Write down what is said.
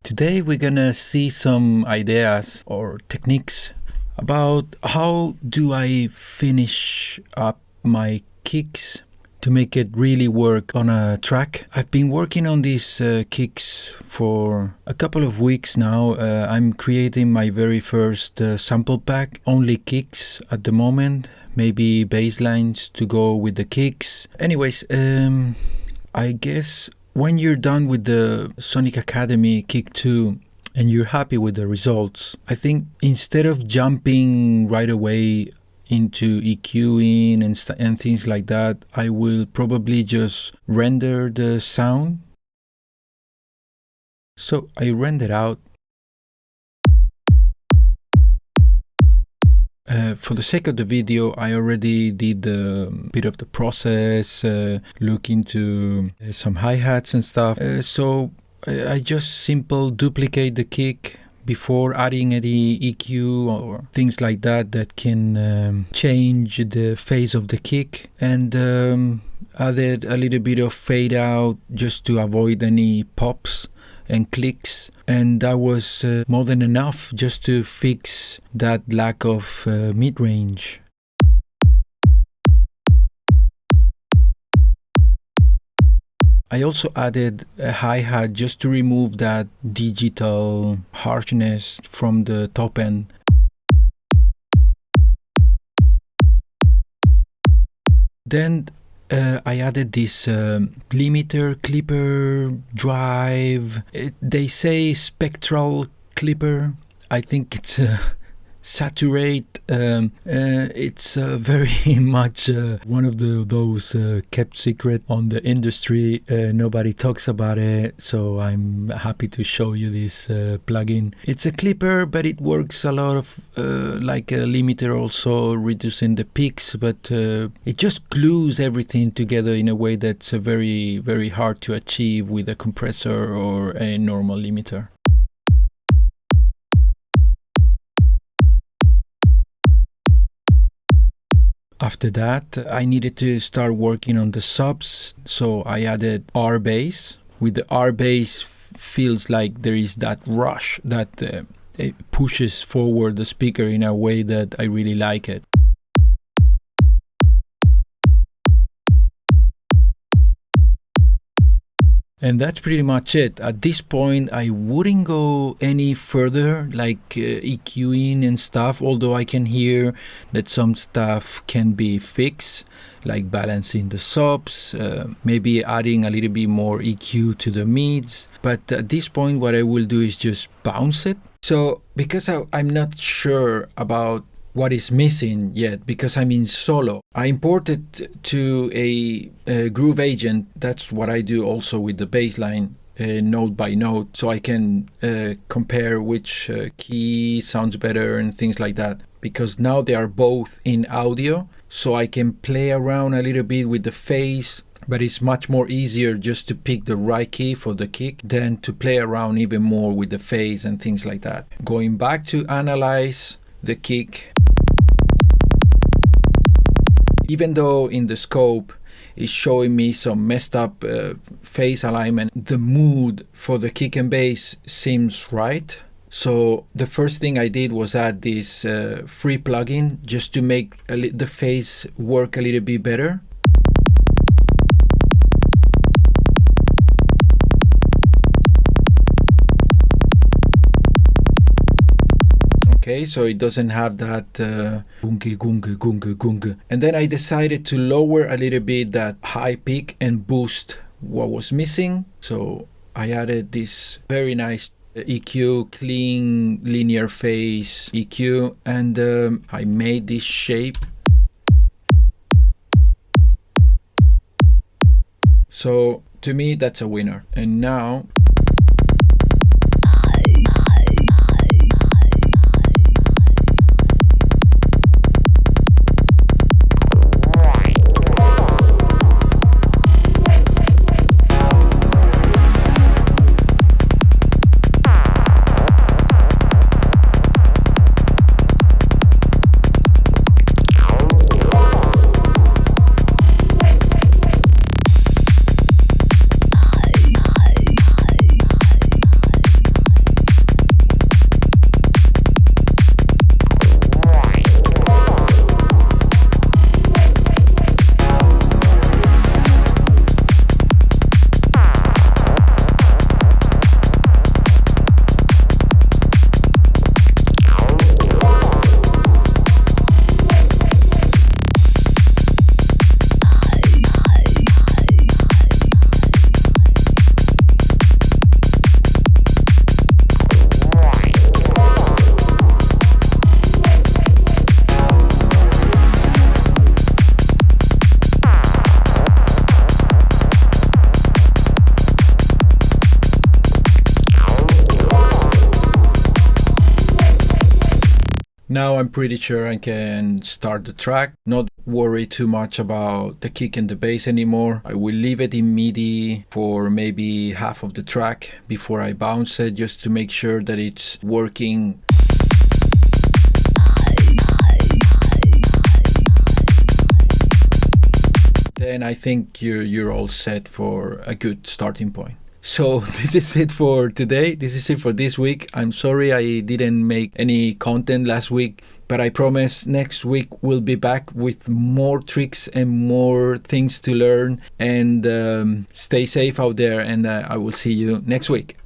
Today we're gonna see some ideas or techniques about how do I finish up my kicks to make it really work on a track. I've been working on these kicks for a couple of weeks now. I'm creating my very first sample pack, only kicks at the moment, maybe bass lines to go with the kicks. Anyways, I guess when you're done with the Sonic Academy Kick 2 and you're happy with the results, I think instead of jumping right away into EQing and things like that, I will probably just render the sound. So I rendered out. For the sake of the video, I already did a bit of the process, look into some hi-hats and stuff. So I just simple duplicate the kick before adding any EQ or things like that that can change the phase of the kick, and added a little bit of fade out just to avoid any pops and clicks, and that was more than enough just to fix that lack of mid-range. I also added a hi-hat just to remove that digital harshness from the top end. Then I added this limiter clipper drive. They say spectral clipper. I think it's saturate. It's very much one of those kept secret on the industry. Nobody talks about it, so I'm happy to show you this plugin. It's a clipper, but it works a lot of like a limiter, also reducing the peaks, but it just glues everything together in a way that's very, very hard to achieve with a compressor or a normal limiter. After that, I needed to start working on the subs, so I added R bass. With the R bass, feels like there is that rush that it pushes forward the speaker in a way that I really like it. And that's pretty much it. At this point, I wouldn't go any further, like EQing and stuff, although I can hear that some stuff can be fixed, like balancing the subs, maybe adding a little bit more EQ to the mids. But at this point, what I will do is just bounce it. So because I'm not sure about what is missing yet, because I'm in solo, I imported to a groove agent. That's what I do also with the bass line, note by note, so I can compare which key sounds better and things like that, because now they are both in audio, so I can play around a little bit with the phase, but it's much more easier just to pick the right key for the kick than to play around even more with the phase and things like that. Going back to analyze the kick, even though in the scope it's showing me some messed up phase alignment, the mood for the kick and bass seems right. So the first thing I did was add this free plugin just to make the phase work a little bit better. Okay, so it doesn't have that gunge, gunge, gunge, gunge. And then I decided to lower a little bit that high peak and boost what was missing. So I added this very nice EQ, clean linear phase EQ, and I made this shape. So to me, that's a winner. And now Now I'm pretty sure I can start the track, not worry too much about the kick and the bass anymore. I will leave it in MIDI for maybe half of the track before I bounce it, just to make sure that it's working. Then I think you're all set for a good starting point. So this is it for today. This is it for this week. I'm sorry I didn't make any content last week, but I promise next week we'll be back with more tricks and more things to learn. And stay safe out there, and I will see you next week.